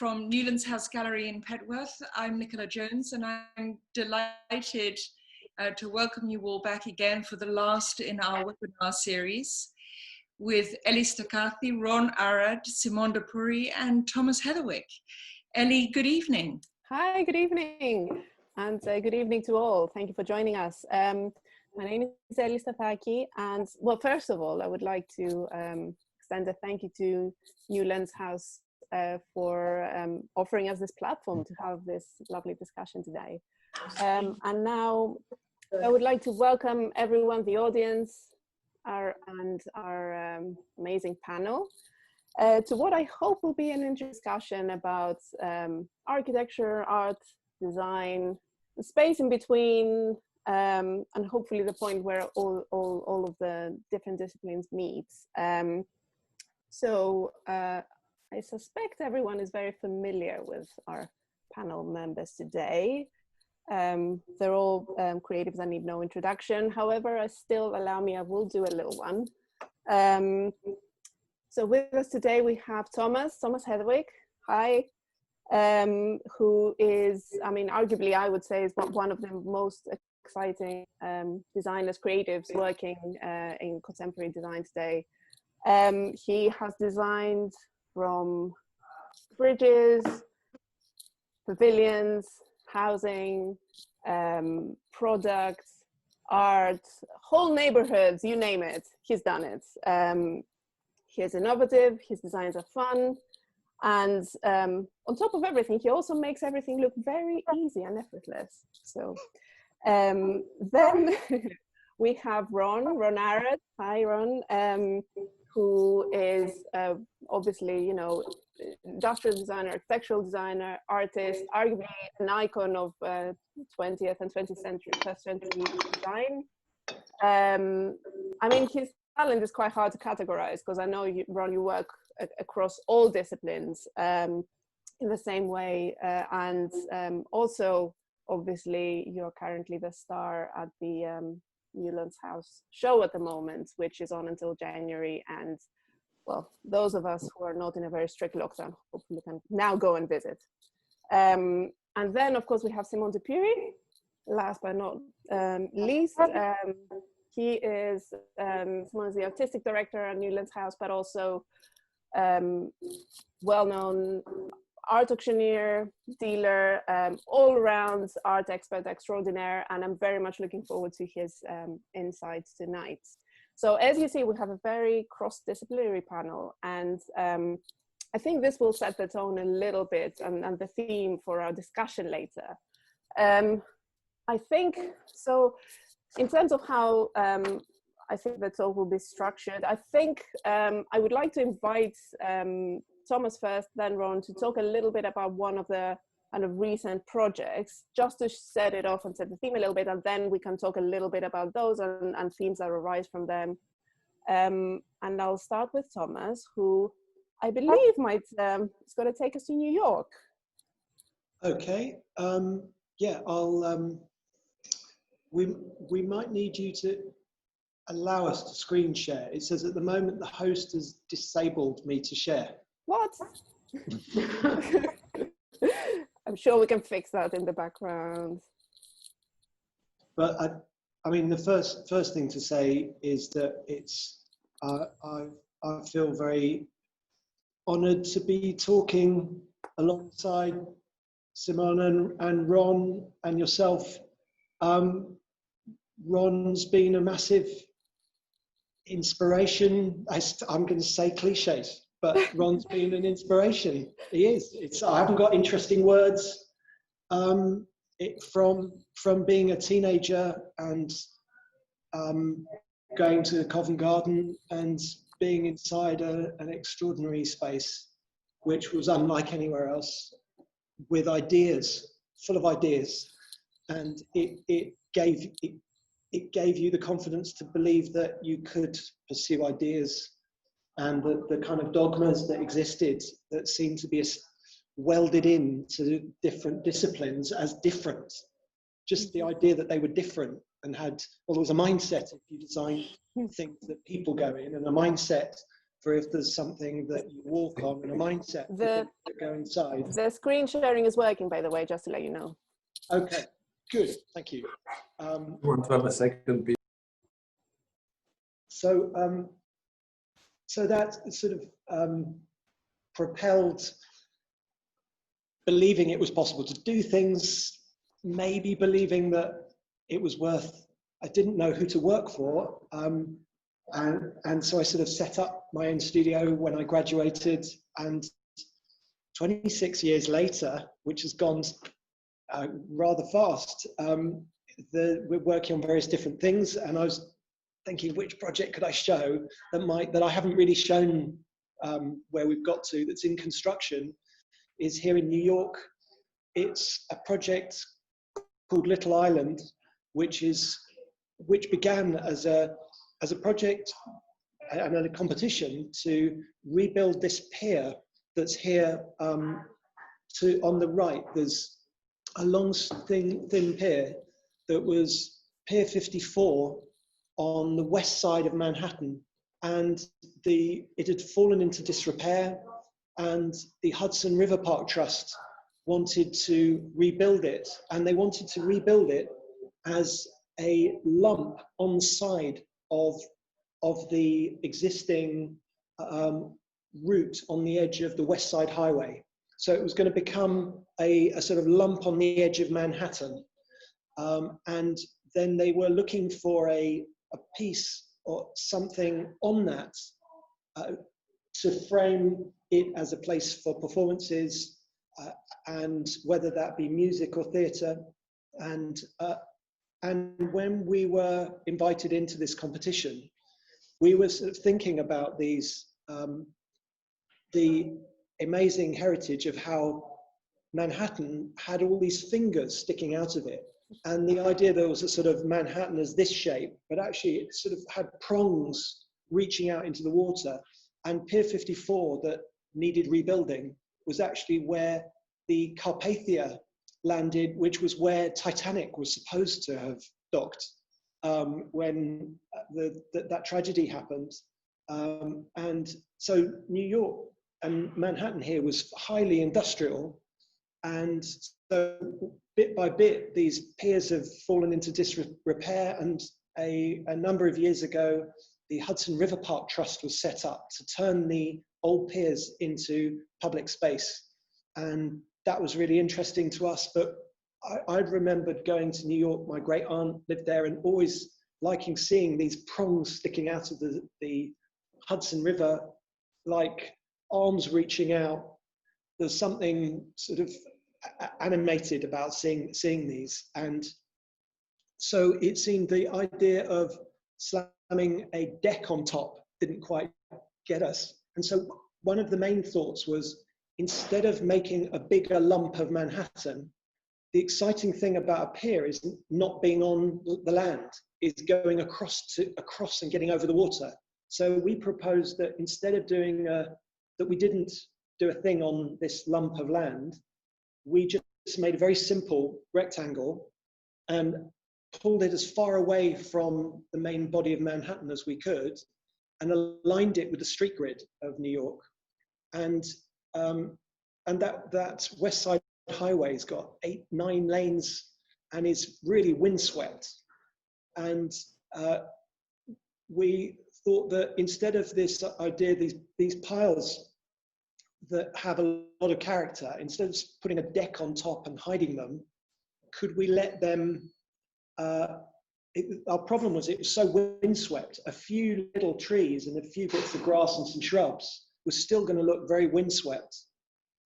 from Newlands House Gallery in Petworth. I'm Nicola Jones, and I'm delighted to welcome you all back again for the last in our webinar series with Ellie Stathaki, Ron Arad, Simone de Pury, and Thomas Heatherwick. Ellie, good evening. Hi, good evening, and good evening to all. Thank you for joining us. My name is Ellie Stathaki, and well, first of all, I would like to extend a thank you to Newlands House for offering us this platform to have this lovely discussion today. And now I would like to welcome everyone, the audience, our amazing panel, to what I hope will be an interesting discussion about architecture, art, design, the space in between, and hopefully the point where all of the different disciplines meet. So I suspect everyone is very familiar with our panel members today. They're all creatives that need no introduction. However, I will do a little one. So with us today, we have Thomas Heatherwick. Hi. Who is, I mean, arguably, I would say is one of the most exciting designers, creatives working in contemporary design today. He has designed from bridges, pavilions, housing, products, art, whole neighborhoods, you name it, he's done it. He's innovative, his designs are fun, and on top of everything, he also makes everything look very easy and effortless. So then we have Ronaret. Hi, Ron, who is obviously, you know, industrial designer, architectural designer, artist, arguably an icon of 20th and 21st century design. I mean, his talent is quite hard to categorize because I know, Ron, you work across all disciplines in the same way. And also, obviously, you're currently the star at the Newlands House show at the moment, which is on until January. And well, those of us who are not in a very strict lockdown, hopefully can now go and visit. And then, of course, we have Simone de Pury, last but not least. He is, Simone is the artistic director at Newlands House, but also well-known art auctioneer, dealer, all-around art expert extraordinaire, and I'm very much looking forward to his insights tonight. So as you see, we have a very cross-disciplinary panel, and I think this will set the tone a little bit and the theme for our discussion later. I think, so in terms of how I think the talk will be structured, I think I would like to invite Thomas first, then Ron, to talk a little bit about one of the kind of recent projects, just to set it off and set the theme a little bit, and then we can talk a little bit about those and themes that arise from them. And I'll start with Thomas, who I believe might is going to take us to New York. Okay. Yeah, I'll. We might need you to allow us to screen share. It says at the moment the host has disabled me to share. What? I'm sure we can fix that in the background. But I mean, the first thing to say is that it's I feel very honoured to be talking alongside Simone and Ron and yourself. Ron's been a massive inspiration. I'm going to say cliches, but Ron's been an inspiration. He is. I haven't got interesting words. From being a teenager and going to Covent Garden and being inside an extraordinary space, which was unlike anywhere else, with ideas, full of ideas, and it gave you the confidence to believe that you could pursue ideas, and the kind of dogmas that existed that seemed to be welded into different disciplines as different. Just the idea that they were different and had, well, there was a mindset if you design things that people go in, and a mindset for if there's something that you walk on and a mindset that go inside. The screen sharing is working, by the way, just to let you know. Okay, good, thank you. You want to have a second? So that sort of propelled believing it was possible to do things, maybe believing that it was worth, I didn't know who to work for. And so I sort of set up my own studio when I graduated, and 26 years later, which has gone rather fast, we're working on various different things, and I was thinking, which project could I show that I haven't really shown where we've got to, that's in construction, is here in New York. It's a project called Little Island, which began as a project and a competition to rebuild this pier that's here on the right. There's a long thin pier that was Pier 54 on the west side of Manhattan, and it had fallen into disrepair, and the Hudson River Park Trust wanted to rebuild it, and they wanted to rebuild it as a lump on the side of the existing route on the edge of the West Side Highway. So it was going to become a sort of lump on the edge of Manhattan. And then they were looking for a piece or something on that to frame it as a place for performances, and whether that be music or theatre. And when we were invited into this competition, we were sort of thinking about the amazing heritage of how Manhattan had all these fingers sticking out of it. And the idea there was a sort of Manhattan as this shape, but actually it sort of had prongs reaching out into the water. And Pier 54 that needed rebuilding was actually where the Carpathia landed, which was where Titanic was supposed to have docked when that tragedy happened. And so New York and Manhattan here was highly industrial. And so bit by bit, these piers have fallen into disrepair. And a number of years ago, the Hudson River Park Trust was set up to turn the old piers into public space. And that was really interesting to us. But I remembered going to New York, my great aunt lived there, and always liking seeing these prongs sticking out of the Hudson River, like arms reaching out. There's something sort of animated about seeing these. And so it seemed the idea of slamming a deck on top didn't quite get us. And so one of the main thoughts was, instead of making a bigger lump of Manhattan, the exciting thing about a pier is not being on the land, is going across and getting over the water. So we proposed that instead of doing that we didn't do a thing on this lump of land, we just made a very simple rectangle and pulled it as far away from the main body of Manhattan as we could, and aligned it with the street grid of New York. And that West Side Highway's got 8-9 lanes and is really windswept. And we thought that instead of this idea, these piles that have a lot of character, instead of putting a deck on top and hiding them, could we let them, our problem was it was so windswept, a few little trees and a few bits of grass and some shrubs was still going to look very windswept.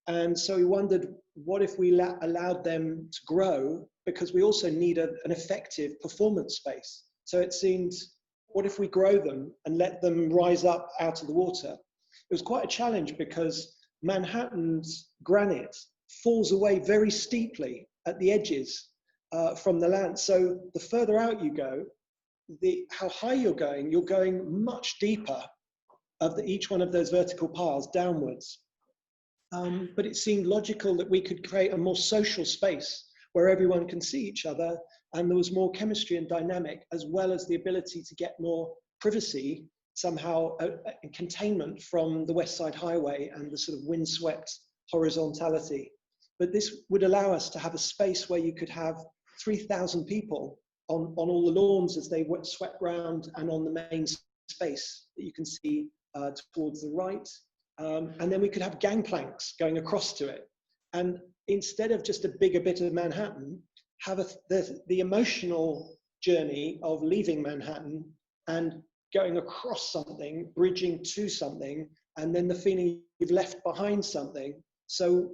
And so we wondered, what if we allowed them to grow, because we also need an effective performance space. So it seemed, what if we grow them and let them rise up out of the water? It was quite a challenge because Manhattan's granite falls away very steeply at the edges from the land. So the further out you go, how high you're going much deeper of each one of those vertical piles downwards. But it seemed logical that we could create a more social space where everyone can see each other, and there was more chemistry and dynamic, as well as the ability to get more privacy somehow a containment from the West Side Highway and the sort of windswept horizontality. But this would allow us to have a space where you could have 3,000 people on all the lawns as they swept round, and on the main space that you can see towards the right. And then we could have gangplanks going across to it. And instead of just a bigger bit of Manhattan, have the emotional journey of leaving Manhattan and going across something, bridging to something, and then the feeling you've left behind something. So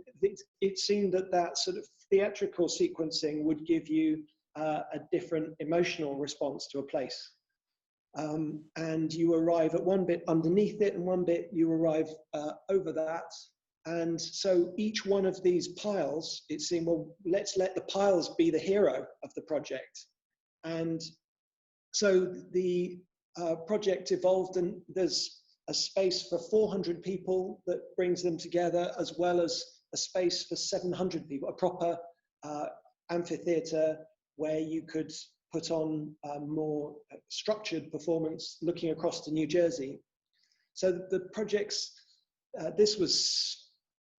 it seemed that sort of theatrical sequencing would give you a different emotional response to a place. And you arrive at one bit underneath it, and one bit you arrive over that. And so each one of these piles, it seemed, well, let's let the piles be the hero of the project. And so the project evolved, and there's a space for 400 people that brings them together, as well as a space for 700 people, a proper amphitheatre where you could put on a more structured performance looking across to New Jersey. So the projects, this was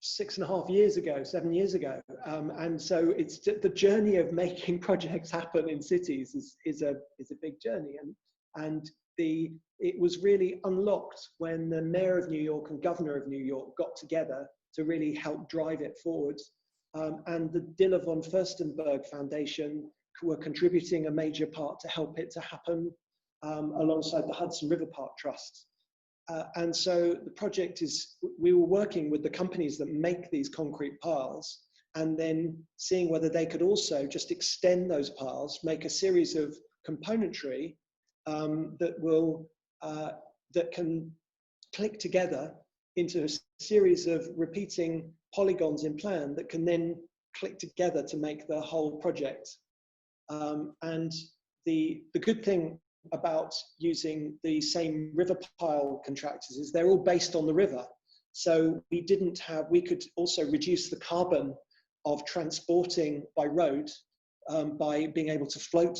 6.5 years ago, 7 years ago. And so it's the journey of making projects happen in cities is a big journey. And it was really unlocked when the Mayor of New York and Governor of New York got together to really help drive it forward. And the Diller von Furstenberg Foundation were contributing a major part to help it to happen, alongside the Hudson River Park Trust. And so the project we were working with the companies that make these concrete piles, and then seeing whether they could also just extend those piles, make a series of componentry that can click together into a series of repeating polygons in plan that can then click together to make the whole project. And the good thing about using the same river pile contractors is they're all based on the river. So we could also reduce the carbon of transporting by road by being able to float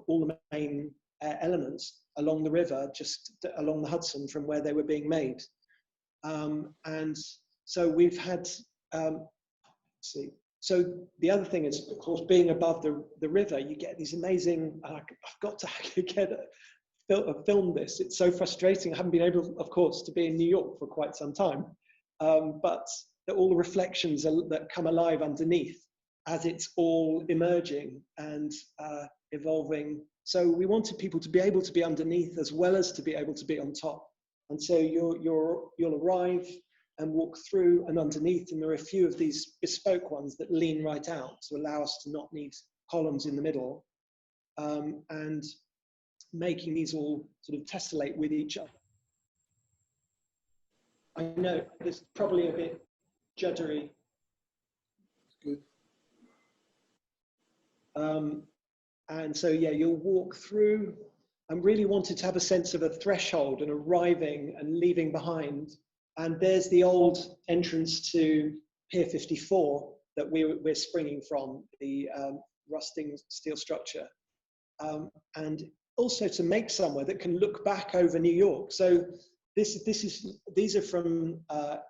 all the main elements along the river, just along the Hudson from where they were being made. And so we've had, so the other thing is, of course, being above the river, you get these amazing, I've got to film this. It's so frustrating. I haven't been able, of course, to be in New York for quite some time. But all the reflections that come alive underneath as it's all emerging and evolving. So we wanted people to be able to be underneath as well as to be able to be on top. And so you'll arrive and walk through and underneath, and there are a few of these bespoke ones that lean right out to allow us to not need columns in the middle, and making these all sort of tessellate with each other. I know it's probably a bit juddery. Good. And so, yeah, you'll walk through. I really wanted to have a sense of a threshold and arriving and leaving behind. And there's the old entrance to Pier 54 that we're springing from, the rusting steel structure. And also to make somewhere that can look back over New York. So these are from a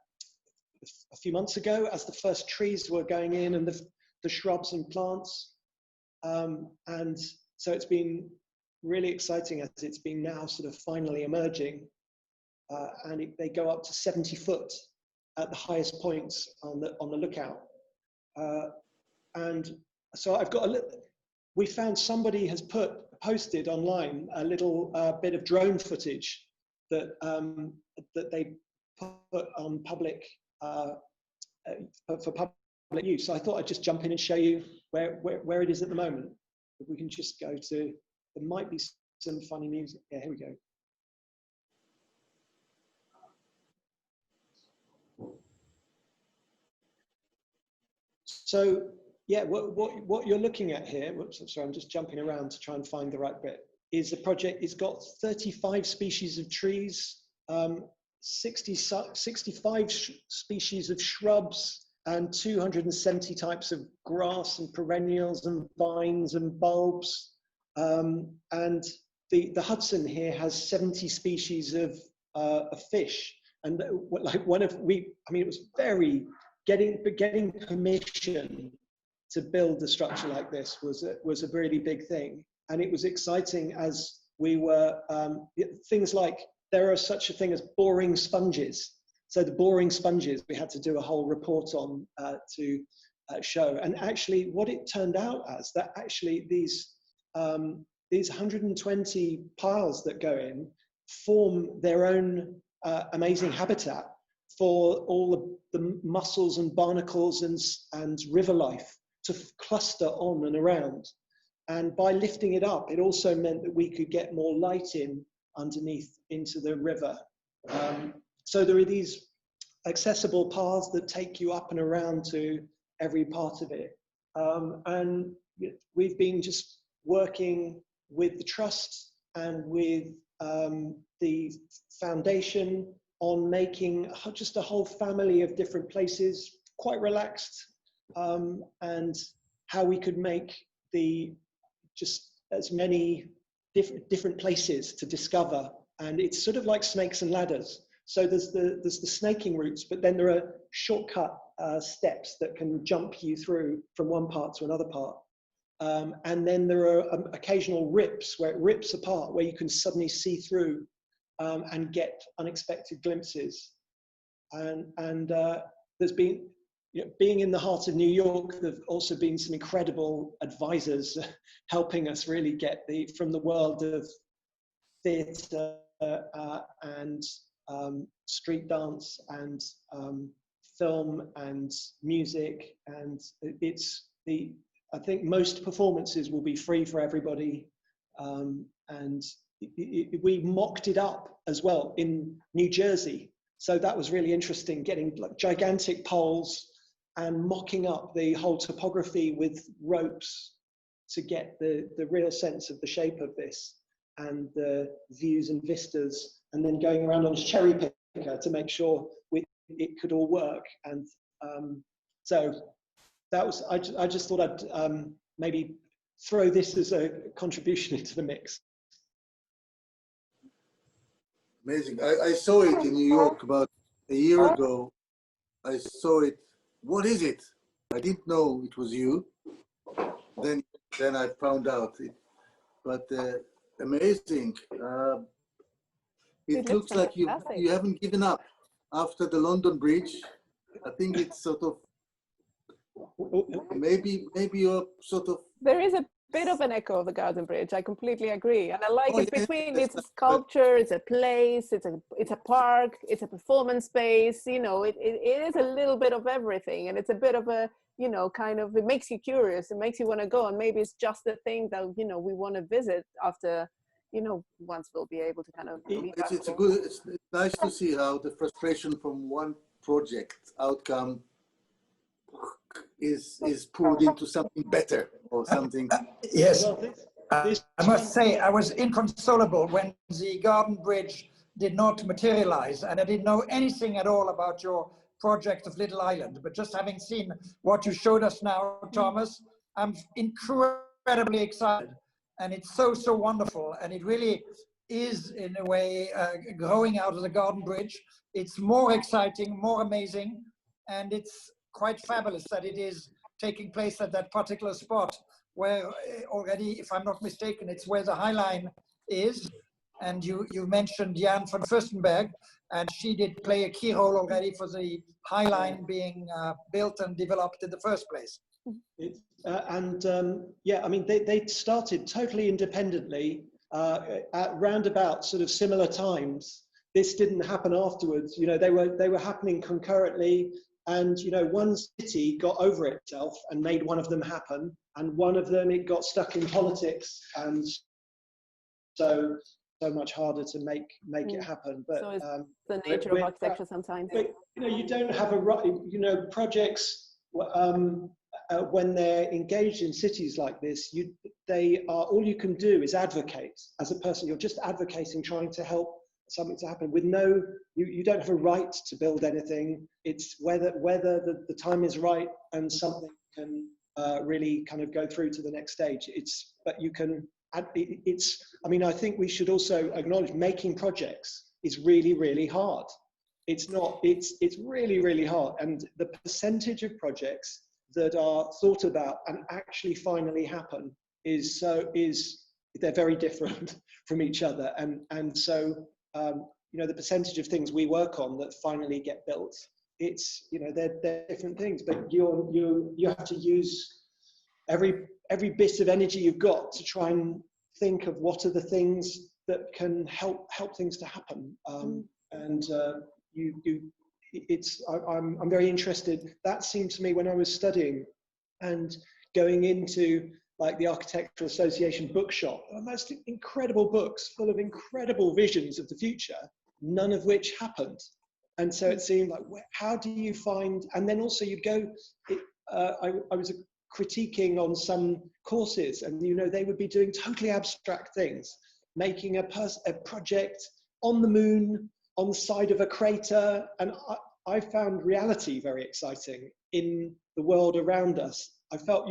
few months ago, as the first trees were going in and the shrubs and plants. And so it's been really exciting as it's been now sort of finally emerging. And they go up to 70 foot at the highest points on the lookout. And so we found somebody has posted online a little bit of drone footage that they put on public for public use. So I thought I'd just jump in and show you where it is at the moment. If we can just go to, there might be some funny music. Yeah, here we go. So yeah, what you're looking at here, whoops, I'm sorry, I'm just jumping around to try and find the right bit, is the project. It's got 35 species of trees, 65 species of shrubs, and 270 types of grass and perennials and vines and bulbs. And the Hudson here has 70 species of fish, and like it was very getting permission to build a structure like this was a really big thing, and it was exciting as we were things like there are such a thing as boring sponges. So the boring sponges we had to do a whole report on to show, and actually what it turned out as that actually these 120 piles that go in form their own amazing habitat for all the mussels and barnacles and river life to cluster on and around. And by lifting it up, it also meant that we could get more light in underneath into the river. So there are these accessible paths that take you up and around to every part of it. And we've been just working with the trust and with the foundation on making just a whole family of different places, quite relaxed, and how we could make just as many different places to discover. And it's sort of like snakes and ladders. So there's the snaking routes, but then there are shortcut steps that can jump you through from one part to another part. And then there are occasional rips where it rips apart, where you can suddenly see through and get unexpected glimpses. And there's been, being in the heart of New York, there've also been some incredible advisors helping us really get from the world of theatre and street dance and film and music, and I think most performances will be free for everybody, and we mocked it up as well in New Jersey, so that was really interesting, getting like gigantic poles and mocking up the whole topography with ropes to get the real sense of the shape of this and the views and vistas, and then going around on a cherry picker to make sure it could all work. And so that was, I just thought I'd maybe throw this as a contribution into the mix. Amazing. I saw it in New York about a year ago. I saw it. What is it? I didn't know it was you. Then I found out it. But amazing. It looks like you haven't given up after the London Bridge. I think it's sort of maybe you're sort of. There is a bit of an echo of the Garden Bridge. I completely agree, and I like it between. It's a sculpture, it's a place, it's a park, it's a performance space. You know, it is a little bit of everything, and it's a bit of a, you know, kind of, it makes you curious, it makes you want to go, and maybe it's just the thing that, you know, we want to visit after, you know, once we'll be able to kind of. It's nice to see how the frustration from one project outcome is poured into something better or something. Yes, I must say I was inconsolable when the Garden Bridge did not materialize, and I didn't know anything at all about your project of Little Island, but just having seen what you showed us now, Thomas, I'm incredibly excited, and it's so wonderful, and it really is in a way growing out of the Garden Bridge. It's more exciting, more amazing, and it's quite fabulous that it is taking place at that particular spot where already, if I'm not mistaken, it's where the High Line is. And you mentioned Jan van Furstenberg, and she did play a key role already for the High Line being built and developed in the first place. Yeah, I mean, they started totally independently at roundabout sort of similar times. This didn't happen afterwards. You know, they were happening concurrently. And, you know, one city got over itself and made one of them happen, and one of them, it got stuck in politics, and so much harder to make it happen. But so it's the nature of architecture sometimes. But, you know, you don't have a right, you know, projects when they're engaged in cities like this, they are, all you can do is advocate as a person. You're just advocating, trying to help something to happen with no, you don't have a right to build anything. It's whether the time is right and something can really kind of go through to the next stage. But you can I mean, I think we should also acknowledge making projects is really, really hard. It's really, really hard. And the percentage of projects that are thought about and actually finally happen they're very different from each other. And so, you know, the percentage of things we work on that finally get built, it's, you know, they're different things, but you have to use every bit of energy you've got to try and think of what are the things that can help things to happen. And I'm very interested. That seemed to me when I was studying and going into like the Architectural Association bookshop, the most incredible books full of incredible visions of the future, none of which happened. And so it seemed like, how do you find, and then also you go, I was critiquing on some courses, and you know, they would be doing totally abstract things, making a project on the moon, on the side of a crater. And I found reality very exciting in the world around us. I felt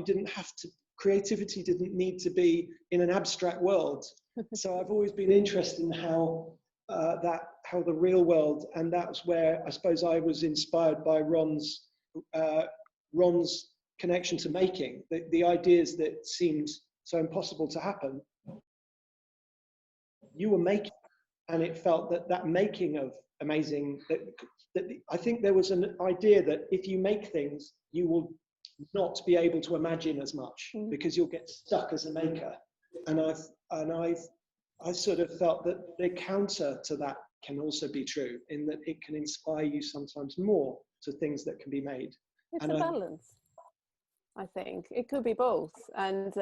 creativity didn't need to be in an abstract world. So I've always been interested in how the real world, and that's where I suppose I was inspired by Ron's connection to making, the ideas that seemed so impossible to happen. You were making, and it felt that making of amazing, I think there was an idea that if you make things, you will not be able to imagine as much because you'll get stuck as a maker. And I sort of felt that the counter to that can also be true, in that it can inspire you sometimes more to things that can be made. It's a balance. I think it could be both. And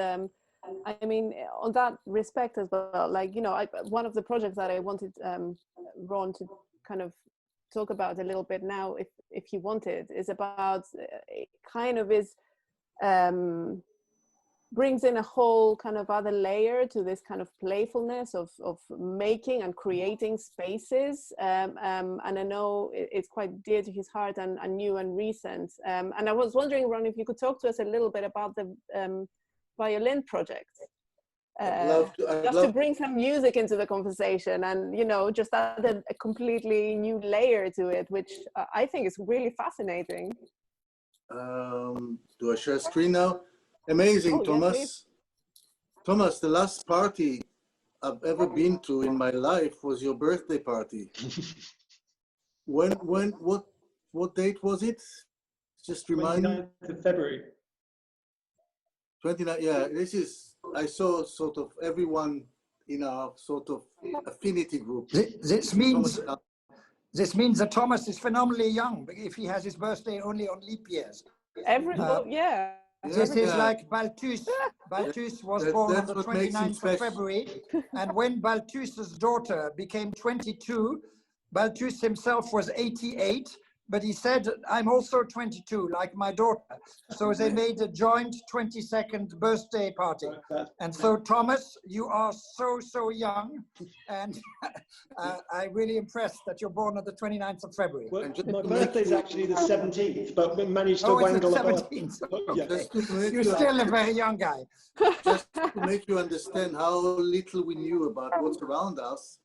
I mean, on that respect as well, like, you know, one of the projects that I wanted Ron to kind of talk about a little bit now, if he wanted, is about, it kind of is, brings in a whole kind of other layer to this kind of playfulness of making and creating spaces. And I know it's quite dear to his heart and new and recent. And I was wondering, Ron, if you could talk to us a little bit about the Violin project. To bring some music into the conversation, and, you know, just add a completely new layer to it, which I think is really fascinating. Do I share screen now? Amazing, Thomas. Yes, Thomas, the last party I've ever been to in my life was your birthday party. What date was it? Just remind me. 29th of February. 29, yeah, I saw sort of everyone in our sort of affinity group. This means that Thomas is phenomenally young if he has his birthday only on leap years. Yeah. This is like Balthus. Balthus was born on the 29th of February, and when Balthus's daughter became 22, Balthus himself was 88, but he said, I'm also 22, like my daughter. So they made a joint 22nd birthday party. And so, Thomas, you are so young, and I'm really impressed that you're born on the 29th of February. Well, my birthday is actually the 17th, but we managed to wangle the 17th. Okay. You're still a very young guy. Just to make you understand how little we knew about what's around us,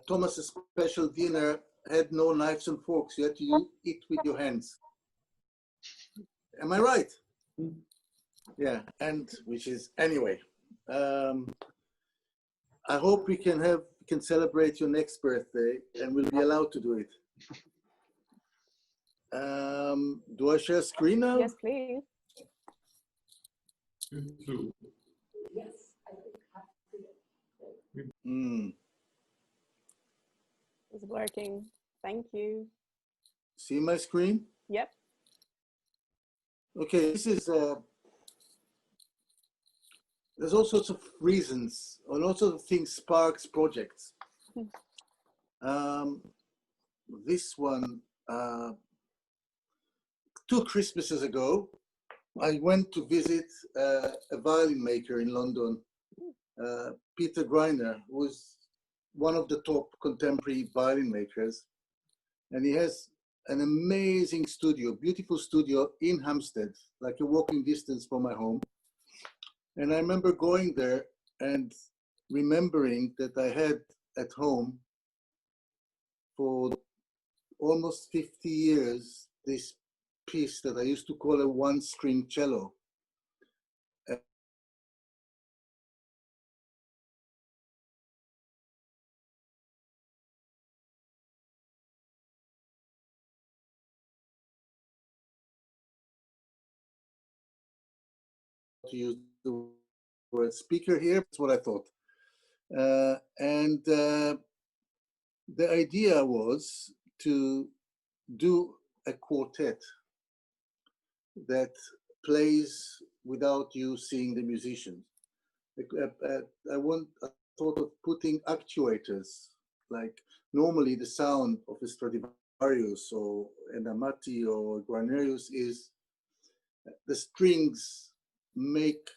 Thomas's special dinner had no knives and forks. You had to eat with your hands. Am I right? Yeah, and which is, anyway, I hope we can celebrate your next birthday, and we'll be allowed to do it. Do I share screen now? Yes, please. Yes, I Mm. It's working. Thank you. See my screen? Yep. Okay, this is, there's all sorts of reasons, and all sorts of things sparks projects. This one, 2 Christmases ago, I went to visit a violin maker in London, Peter Greiner, who was one of the top contemporary violin makers. And he has an amazing studio, beautiful studio in Hampstead, like a walking distance from my home. And I remember going there and remembering that I had at home for almost 50 years this piece that I used to call a one-string cello. To use the word speaker here, that's what I thought. The idea was to do a quartet that plays without you seeing the musicians. I thought of putting actuators, like normally the sound of a Stradivarius or an Amati or Guarnerius is the strings make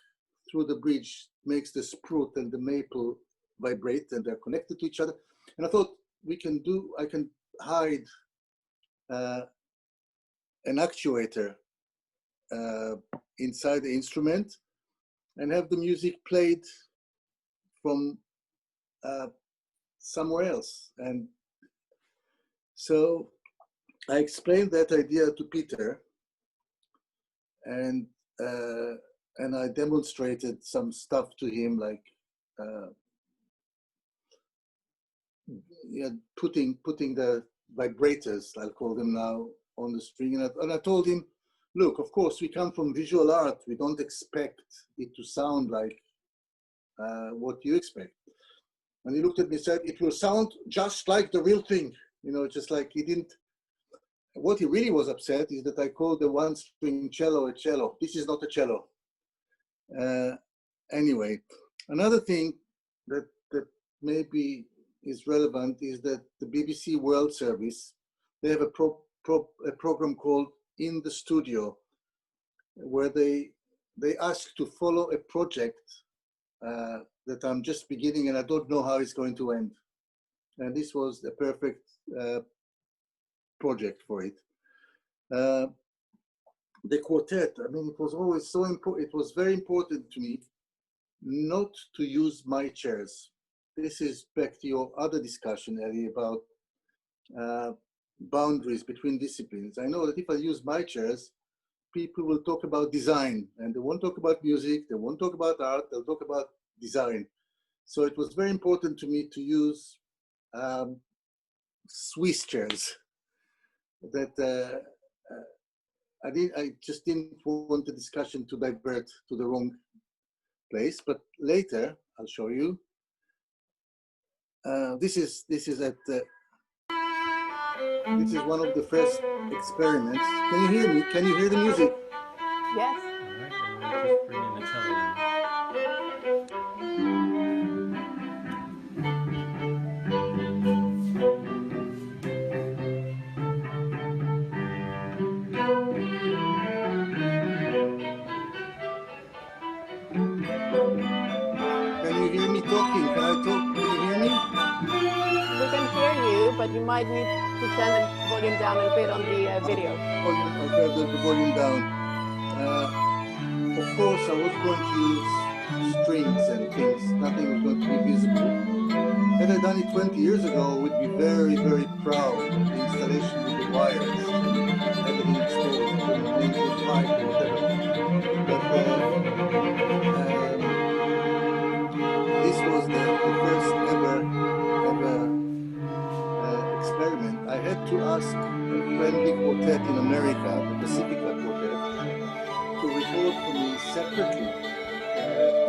through the bridge, makes the sprut and the maple vibrate, and they're connected to each other. And I thought I can hide an actuator inside the instrument and have the music played from somewhere else. And so I explained that idea to Peter, and I demonstrated some stuff to him, like putting the vibrators, I'll call them now, on the string. And I told him, look, of course, we come from visual art. We don't expect it to sound like what you expect. And he looked at me and said, it will sound just like the real thing. You know, just like he didn't. What he really was upset is that I called the one-string cello a cello. This is not a cello. Anyway, another thing that maybe is relevant is that the BBC World Service, they have a program called In the Studio, where they ask to follow a project that I'm just beginning, and I don't know how it's going to end. And this was the perfect project for it. The quartet, I mean, it was always so important. It was very important to me not to use my chairs. This is back to your other discussion, Ellie, about boundaries between disciplines. I know that if I use my chairs, people will talk about design, and they won't talk about music, they won't talk about art, they'll talk about design. So it was very important to me to use Swiss chairs that I just didn't want the discussion to divert to the wrong place. But later, I'll show you. This is one of the first experiments. Can you hear me? Can you hear the music? Yes. All right, and we'll just bring in the cello now. Can you hear me talking? Can I talk? Can you hear me? We can hear you, but you might need to turn the volume down a bit on the video. I'll turn the volume down. Of course, I was going to use strings and things. Nothing was going to be visible. Had I done it 20 years ago, we'd be very, very proud of the installation with the wires and everything exposed, an angel pipe or whatever. But this was the first ever experiment. I had to ask a friendly quartet in America, the Pacifica Quartet, to record for me separately,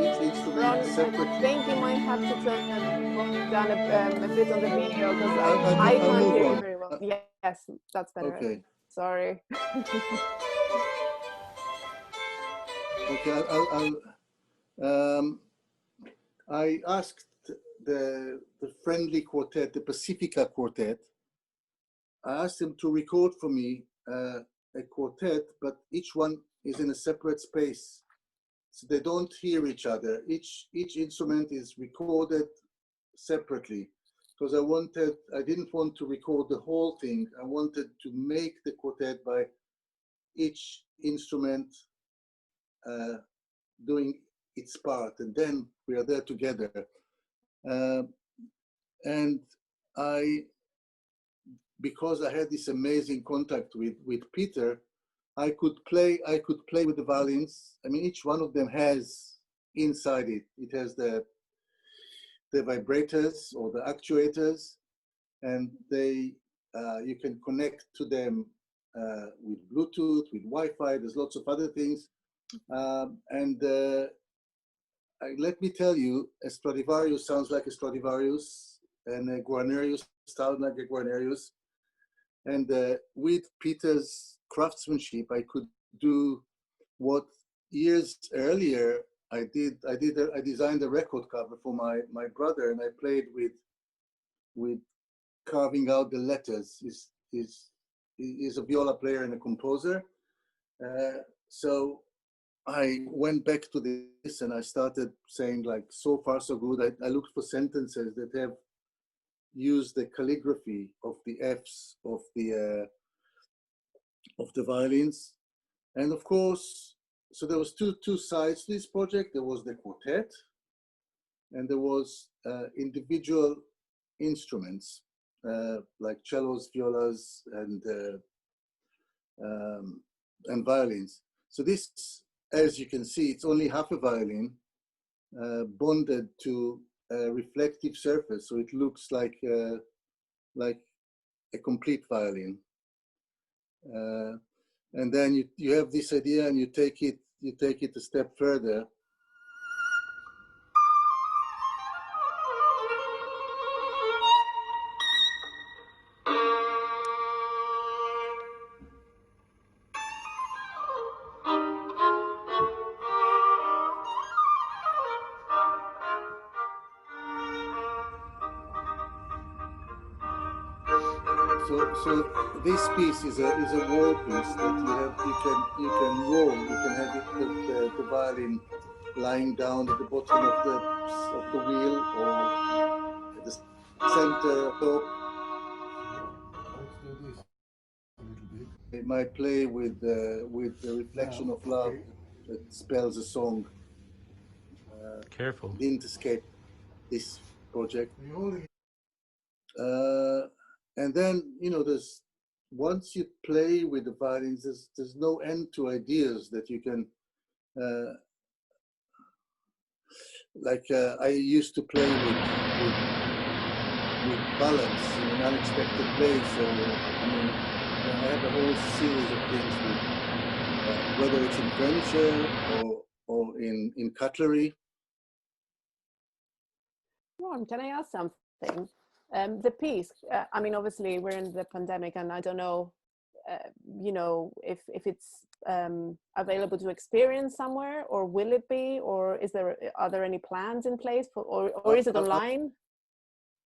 each instrument Ron, separately. I think you might have to turn the volume down a bit on the video, because I I'll can't move hear on. you very well. Yes, that's better. Okay. Sorry. Okay, I asked the friendly quartet, the Pacifica Quartet, I asked them to record for me a quartet, but each one is in a separate space. So they don't hear each other. Each instrument is recorded separately, because I didn't want to record the whole thing. I wanted to make the quartet by each instrument doing its part, and then we are there together. And because I had this amazing contact with Peter, I could play with the violins. I mean, each one of them has inside it has the vibrators or the actuators, and you can connect to them with Bluetooth, with Wi-Fi. There's lots of other things, let me tell you, a Stradivarius sounds like a Stradivarius, and a Guarnerius sounds like a Guarnerius. And with Peter's craftsmanship, I could do what years earlier I did. I designed a record cover for my brother, and I played with carving out the letters. He's a viola player and a composer. So I went back to this and I started saying, like, so far so good. I looked for sentences that have used the calligraphy of the Fs of the violins. And of course, so there was two sides to this project. There was the quartet, and there was individual instruments like cellos, violas, and violins. So this, as you can see, it's only half a violin bonded to a reflective surface, so it looks like a complete violin. And then you have this idea, and you take it a step further. So this piece is a wall piece that you can roll. You can have the violin lying down at the bottom of the wheel, or at the center top. It might play with the reflection of love that spells a song. Careful. Didn't escape this project. And then, there's, once you play with the violins, there's no end to ideas that you can, I used to play with balance in an unexpected place. So, I have a whole series of things with, whether it's in furniture or in cutlery. Ron, can I ask something? The piece, obviously we're in the pandemic, and I don't know, if it's available to experience somewhere, or will it be, or are there any plans in place for, or is it online?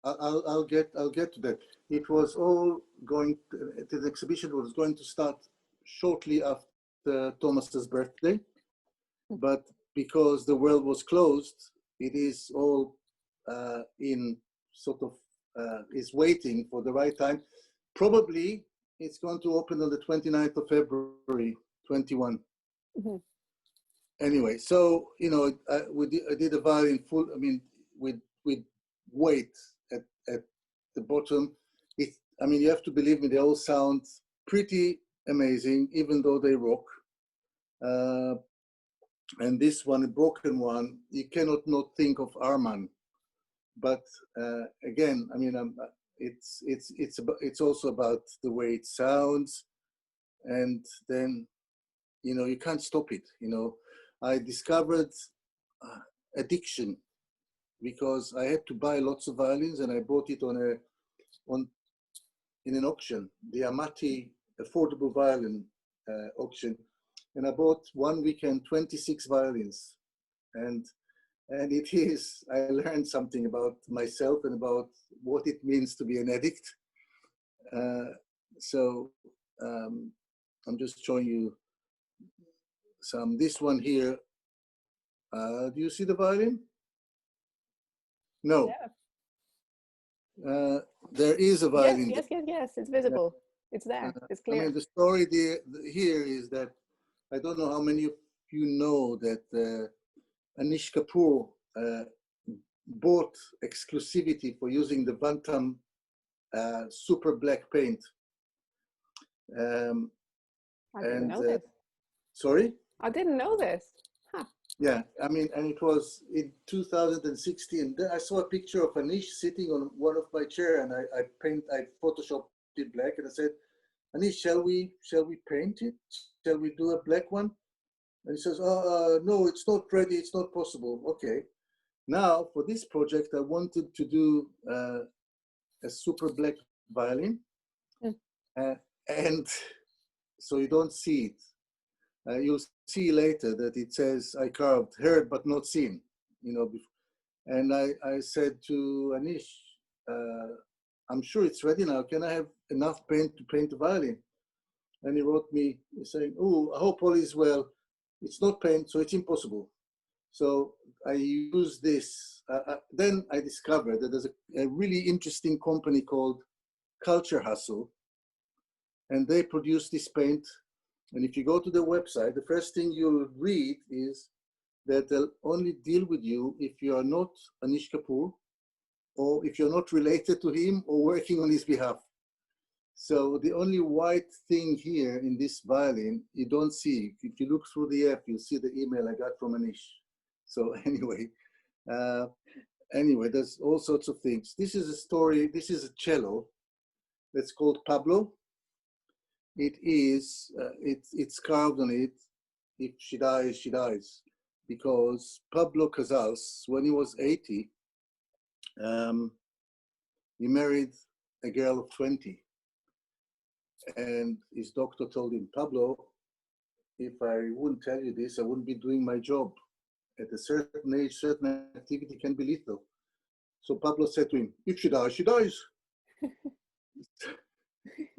I'll get to that. It was all going the exhibition was going to start shortly after Thomas's birthday, but because the world was closed, it is all in sort of is waiting for the right time. Probably it's going to open on the 29th of February, 21. Mm-hmm. Anyway, so, I did a violin full, with weight at the bottom. You have to believe me, they all sound pretty amazing, even though they rock. And this one, a broken one, you cannot not think of Arman. But again, it's also about the way it sounds, and then you can't stop it. I discovered addiction because I had to buy lots of violins, and I bought it in an auction, the Amati affordable violin auction, and I bought one weekend 26 violins, and I learned something about myself and about what it means to be an addict. So I'm just showing you this one here. Do you see the violin? No. Yeah. There is a violin. Yes, it's visible. It's there, it's clear. The story here is that, I don't know how many of you know that Anish Kapoor bought exclusivity for using the Bantam super black paint. I didn't know this. Sorry? I didn't know this. Huh. Yeah, I mean, and it was in 2016. Then I saw a picture of Anish sitting on one of my chair, and I photoshopped it black, and I said, Anish, shall we paint it? Shall we do a black one? And he says, no, it's not ready, it's not possible. Okay. Now, for this project, I wanted to do a super black violin. And so you don't see it. You'll see later that it says, I carved, heard but not seen. You know, and I said to Anish, I'm sure it's ready now. Can I have enough paint to paint the violin? And he wrote me saying, oh, I hope all is well. It's not paint, so it's impossible. So I use this. Then I discovered that there's a really interesting company called Culture Hustle, and they produce this paint. And if you go to the website, the first thing you'll read is that they'll only deal with you if you are not Anish Kapoor, or if you're not related to him or working on his behalf. So the only white thing here in this violin, you don't see. If you look through the app, you'll see the email I got from Anish. So anyway, there's all sorts of things. This is a story, this is a cello that's called Pablo. It is, it's carved on it, if she dies, she dies. Because Pablo Casals, when he was 80, he married a girl of 20. And his doctor told him, Pablo, if I wouldn't tell you this, I wouldn't be doing my job. At a certain age, certain activity can be lethal. So Pablo said to him, if she dies, she dies.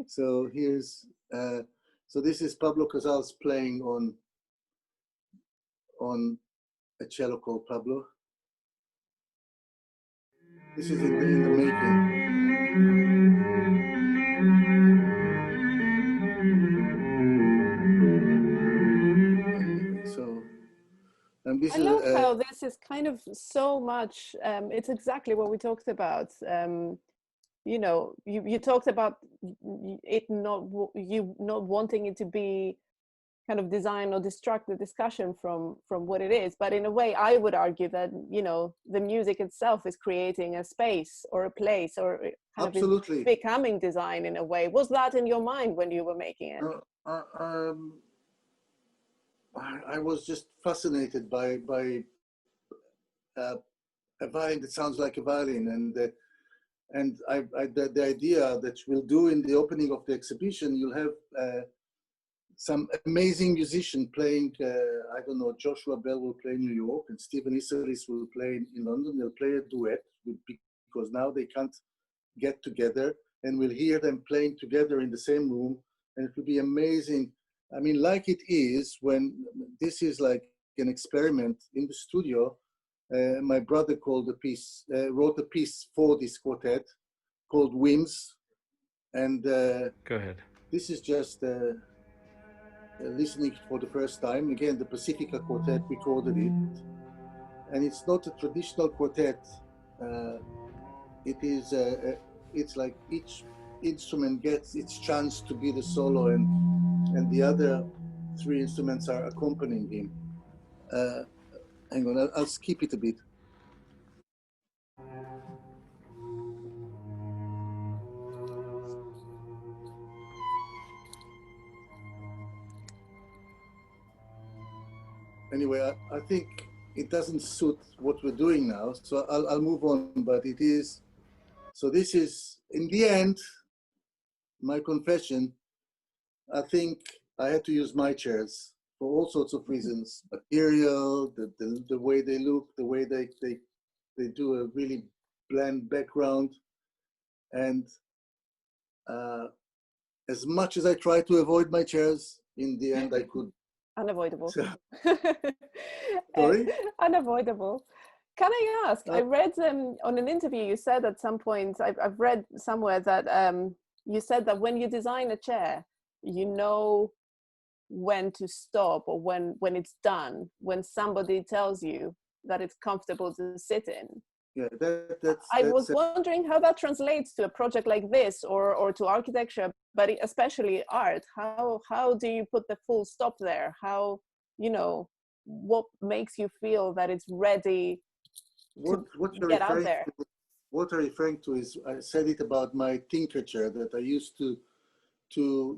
So here's, so this is Pablo Casals playing on a cello called Pablo. This is in the making. So, and this I love how this is kind of so much, it's exactly what we talked about. You know, you talked about it not, you not wanting it to be kind of design or distract the discussion from what it is. But in a way, I would argue that, you know, the music itself is creating a space or a place or kind absolutely of becoming design in a way. Was that in your mind when you were making it? I was just fascinated by a violin that sounds like a violin, and the idea that we'll do in the opening of the exhibition, you'll have some amazing musician playing. I don't know, Joshua Bell will play in New York, and Stephen Isserlis will play in London. They'll play a duet because now they can't get together, and we'll hear them playing together in the same room, and it will be amazing. I mean, like it is when this is like an experiment in the studio. My brother wrote a piece for this quartet called Winds. And go ahead. This is just listening for the first time. Again, the Pacifica Quartet recorded it. And it's not a traditional quartet. It is, it's like each instrument gets its chance to be the solo, and the other three instruments are accompanying him. Hang on, I'll skip it a bit. Anyway, I think it doesn't suit what we're doing now, so I'll move on, but it is, so this is, in the end, my confession, I think I had to use my chairs for all sorts of reasons. Material, the way they look, the way they do a really bland background. And as much as I try to avoid my chairs, in the end I could. Unavoidable. So, sorry? Unavoidable. Can I ask, I read on an interview you said at some point, I've read somewhere that you said that when you design a chair, you know when to stop or when it's done, when somebody tells you that it's comfortable to sit in. Yeah, I was wondering how that translates to a project like this, or to architecture, but especially art. How do you put the full stop there? How, you know, what makes you feel that it's ready to get out there? What you're referring to is, I said it about my Tinker chair, that I used to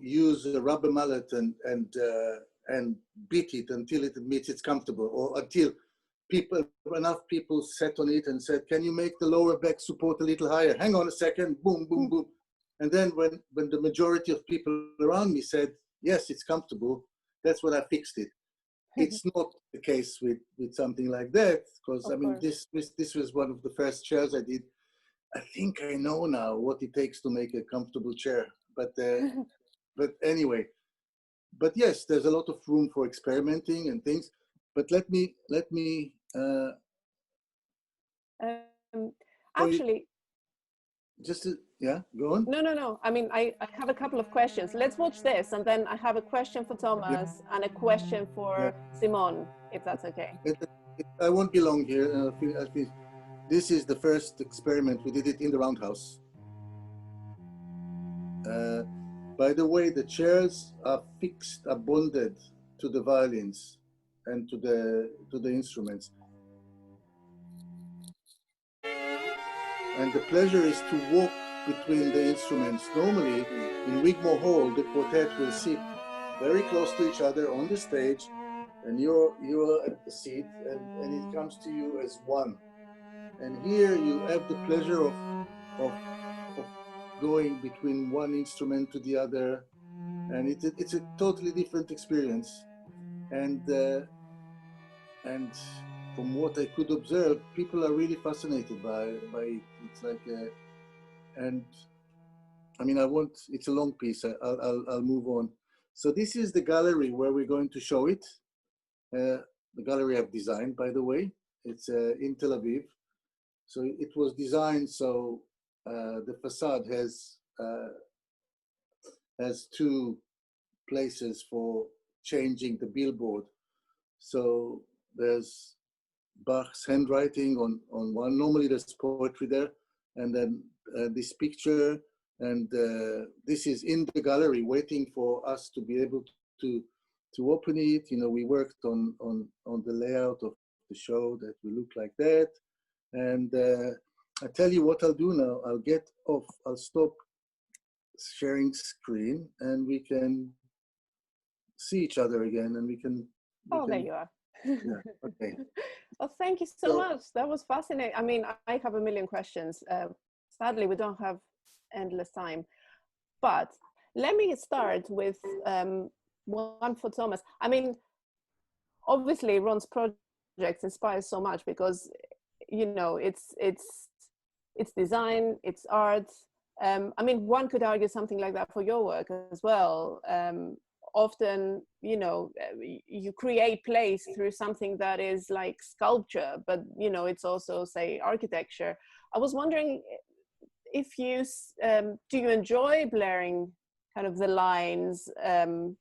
use a rubber mallet and beat it until it admits it's comfortable, or until enough people sat on it and said, can you make the lower back support a little higher? Hang on a second, boom, boom, boom. And then when the majority of people around me said, yes, it's comfortable, that's when I fixed it. It's not the case with something like that, because I mean, this was one of the first chairs I did. I think I know now what it takes to make a comfortable chair, but anyway, but yes, there's a lot of room for experimenting and things. But let me actually, yeah, go on. No. I mean, I have a couple of questions. Let's watch this, and then I have a question for Thomas and a question for Simon, if that's okay. I won't be long here. This is the first experiment. We did it in the roundhouse. By the way, the chairs are bonded to the violins and to the instruments. And the pleasure is to walk between the instruments. Normally, in Wigmore Hall, the quartet will sit very close to each other on the stage, and you're at the seat, and it comes to you as one. And here you have the pleasure of going between one instrument to the other, and it's a totally different experience. And from what I could observe, people are really fascinated by it. It's like, and I mean, it's a long piece. I'll move on. So this is the gallery where we're going to show it. The gallery I've designed, by the way. It's in Tel Aviv. So it was designed so the facade has two places for changing the billboard. So there's Bach's handwriting on one. Normally there's poetry there, and then this picture, and this is in the gallery waiting for us to be able to open it. You know, we worked on the layout of the show that will look like that. And I tell you what I'll do now. I'll get off. I'll stop sharing screen, and we can see each other again, and we can. There you are. Yeah, okay. Well, thank you so much. That was fascinating. I mean, I have a million questions. Sadly, we don't have endless time. But let me start with one for Thomas. I mean, obviously, Ron's project inspires so much because, you know, it's design, it's art. I mean, one could argue something like that for your work as well. Often, you know, you create place through something that is like sculpture, but, you know, it's also, say, architecture. I was wondering if you, do you enjoy blurring kind of the lines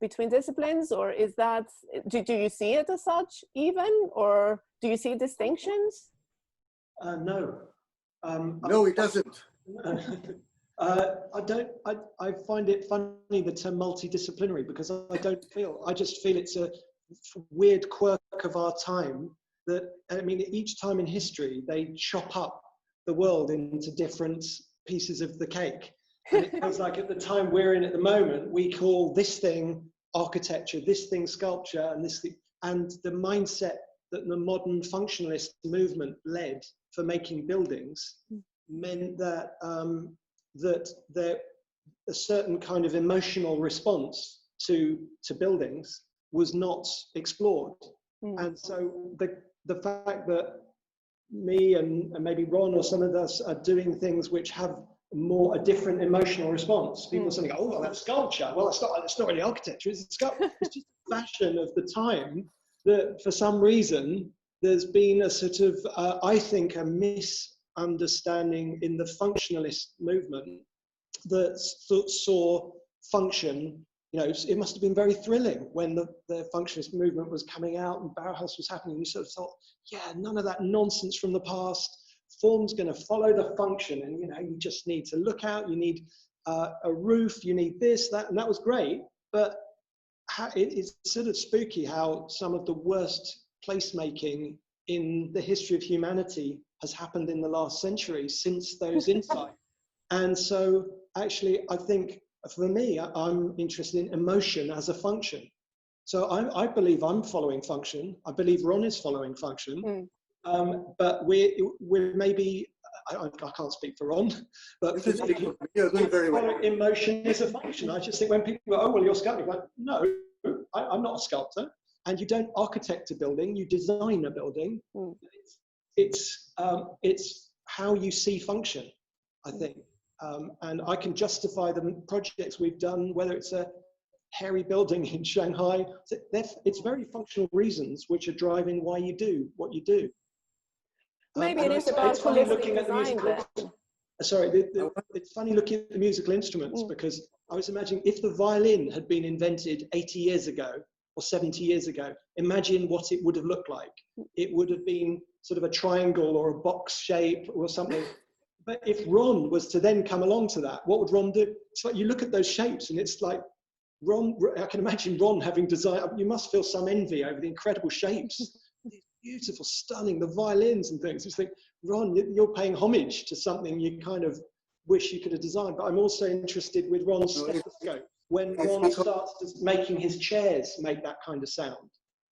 between disciplines, or is that, do you see it as such even, or do you see distinctions? No. No, it doesn't. I don't. I find it funny the term multidisciplinary, because I just feel it's a weird quirk of our time that, I mean, each time in history they chop up the world into different pieces of the cake, and it feels like at the time we're in at the moment, we call this thing architecture, this thing sculpture, and this thing, and the mindset that the modern functionalist movement led for making buildings meant that that there a certain kind of emotional response to buildings was not explored. And so the fact that me and maybe Ron or some of us are doing things which have a different emotional response. People suddenly go, oh, well, that's sculpture. Well, it's not really architecture, it's sculpture. It's just a fashion of the time that for some reason there's been a sort of, I think, a misunderstanding in the functionalist movement that saw function you know, it must have been very thrilling when the functionist movement was coming out and Bauhaus was happening. You sort of thought, yeah, none of that nonsense from the past. Form's going to follow the function, and you know, you just need to look out. You need a roof. You need this, that, and that was great. But it's sort of spooky how some of the worst placemaking in the history of humanity has happened in the last century since those insights. And so, actually, I think for me, I'm interested in emotion as a function. So I believe I'm following function. I believe Ron is following function. But we're maybe, I can't speak for Ron, but for me, you're doing very well. Emotion is a function. I just think when people go, oh, well, you're sculpting, like, no, I'm not a sculptor. And you don't architect a building, you design a building. It's how you see function, I think. And I can justify the projects we've done, whether it's a hairy building in Shanghai. It's very functional reasons which are driving why you do what you do. Maybe it is about funny looking at the design musical. Sorry, it's funny looking at the musical instruments because I was imagining if the violin had been invented 80 years ago or 70 years ago, imagine what it would have looked like. It would have been sort of a triangle or a box shape or something. But if Ron was to then come along to that, what would Ron do? It's like you look at those shapes and it's like, Ron, I can imagine Ron having designed, you must feel some envy over the incredible shapes. These beautiful, stunning, the violins and things. You think, Ron, you're paying homage to something you kind of wish you could have designed. But I'm also interested with Ron's stethoscope. When Ron starts making his chairs make that kind of sound.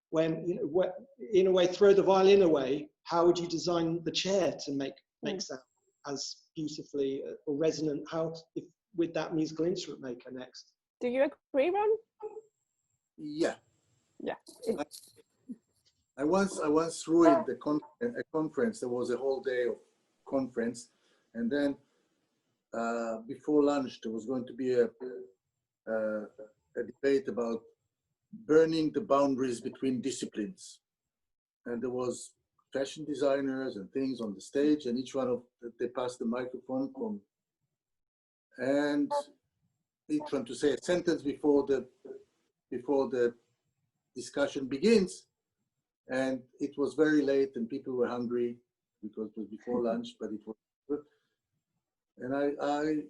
When, you know, in a way, throw the violin away, how would you design the chair to make sound as beautifully or resonant? How, if with that musical instrument maker next? Do you agree, Ron? Yeah. Yeah. I once ruined a conference. There was a whole day of conference, and then before lunch there was going to be a debate about burning the boundaries between disciplines, and there was fashion designers and things on the stage, and each one of they passed the microphone from, and each one to say a sentence before the discussion begins. And it was very late and people were hungry because it was before lunch, but it was good. And I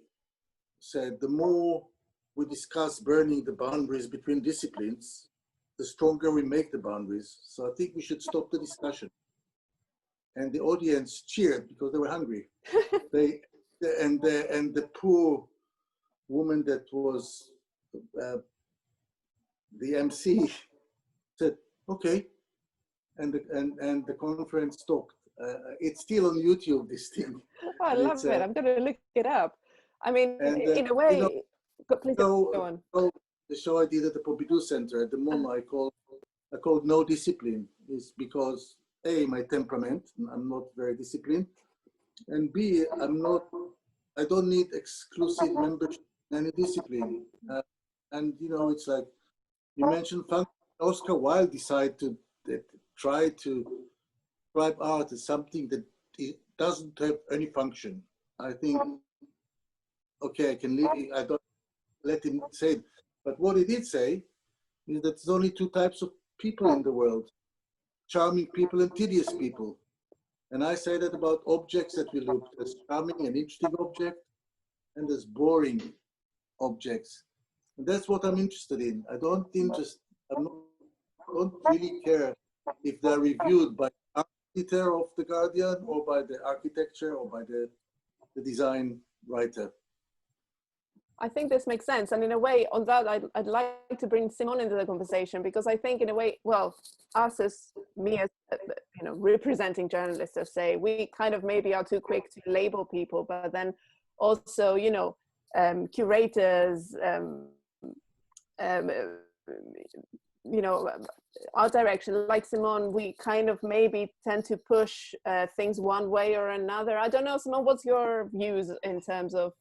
said, the more we discuss burning the boundaries between disciplines, the stronger we make the boundaries. So I think we should stop the discussion. And the audience cheered because they were hungry. And the poor woman that was the MC said, okay. And the conference stopped. It's still on YouTube, this thing. Oh, I love it. I'm going to look it up. I mean, in a way, you know, please go on. The show I did at the Pompidou Center at the moment I called No Discipline is because A, my temperament, I'm not very disciplined, and B, I don't need exclusive membership in any discipline. And you know, it's like you mentioned function. Oscar Wilde decided to try to describe art as something that it doesn't have any function. I think, okay, I can leave, I don't let him say it. But what he did say is that there's only two types of people in the world, charming people and tedious people. And I say that about objects that we look at, as charming and interesting object and as boring objects. And that's what I'm interested in. I don't really care if they're reviewed by the editor of The Guardian or by the architecture or by the design writer. I think this makes sense. And in a way, on that, I'd like to bring Simon into the conversation, because I think in a way, well, me as you know, representing journalists, as say, we kind of maybe are too quick to label people, but then also, you know, curators, you know, our direction, like Simone, we kind of maybe tend to push things one way or another. I don't know, Simone, what's your views in terms of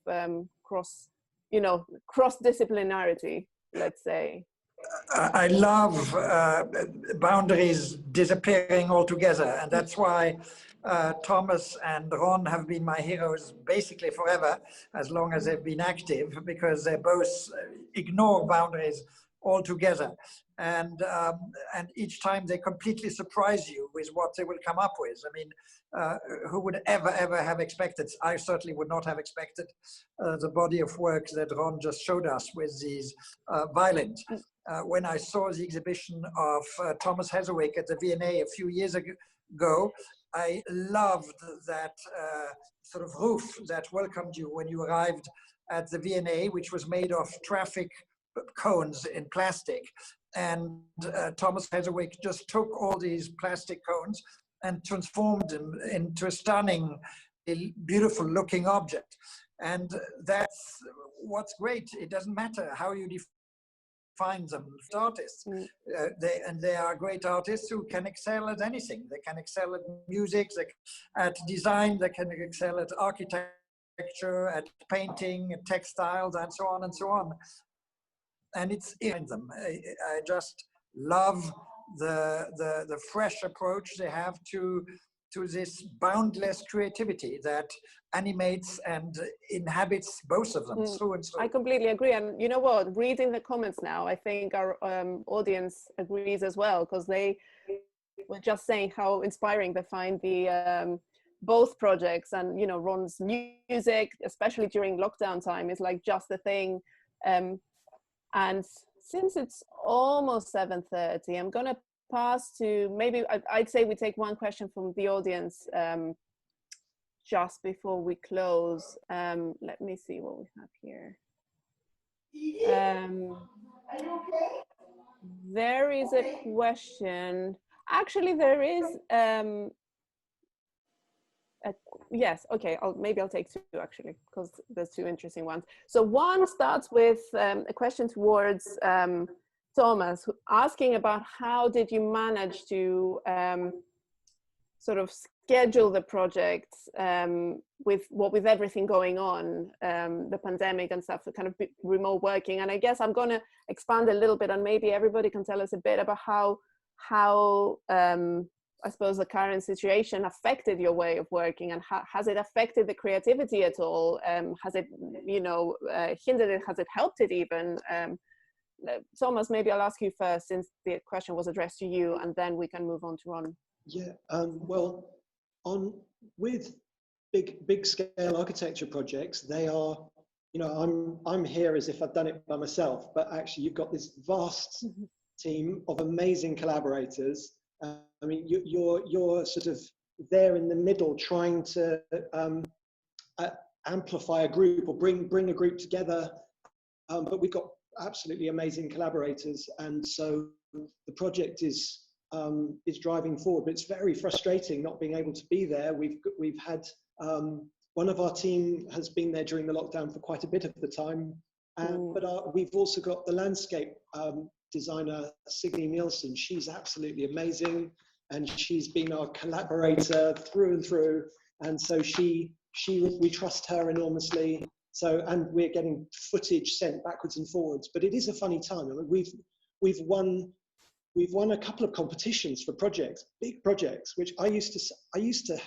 cross-disciplinarity, let's say? I love boundaries disappearing altogether, and that's why Thomas and Ron have been my heroes basically forever, as long as they've been active, because they both ignore boundaries altogether. And each time they completely surprise you with what they will come up with. I mean, who would ever have expected? I certainly would not have expected the body of work that Ron just showed us with these violins. When I saw the exhibition of Thomas Heatherwick at the V&A a few years ago, I loved that sort of roof that welcomed you when you arrived at the V&A, which was made of traffic cones in plastic. And Thomas Heatherwick just took all these plastic cones and transformed them into a stunning, beautiful looking object. And that's what's great. It doesn't matter how you define them, artists. They are great artists who can excel at anything. They can excel at music, at design, they can excel at architecture, at painting, at textiles, and so on and so on. And it's in them. I just love the fresh approach they have to this boundless creativity that animates and inhabits both of them through and through. I completely agree. And you know what? Reading the comments now, I think our audience agrees as well, because they were just saying how inspiring they find the both projects. And, you know, Ron's music, especially during lockdown time, is like just the thing. And since it's almost 7:30, I'm going to pass to maybe, I'd say we take one question from the audience just before we close. Let me see what we have here. There is a question. Actually, there is, yes, okay, maybe I'll take two actually, because there's two interesting ones. So one starts with a question towards Thomas, asking about how did you manage to sort of schedule the project with everything going on, the pandemic and stuff, kind of remote working. And I guess I'm going to expand a little bit, and maybe everybody can tell us a bit about how I suppose the current situation affected your way of working, and has it affected the creativity at all? Has it, you know, hindered it? Has it helped it even? Thomas, maybe I'll ask you first, since the question was addressed to you, and then we can move on to Ron. Yeah, well, with big scale architecture projects, they are, you know, I'm here as if I've done it by myself, but actually you've got this vast team of amazing collaborators. I mean, you're sort of there in the middle, trying to amplify a group or bring a group together. But we've got absolutely amazing collaborators, and so the project is driving forward. But it's very frustrating not being able to be there. We've had one of our team has been there during the lockdown for quite a bit of the time, but we've also got the landscape designer Signe Nielsen. She's absolutely amazing, and she's been our collaborator through and through, and so we trust her enormously. So, and we're getting footage sent backwards and forwards, but it is a funny time. I mean, we've won a couple of competitions for projects, big projects, which I used to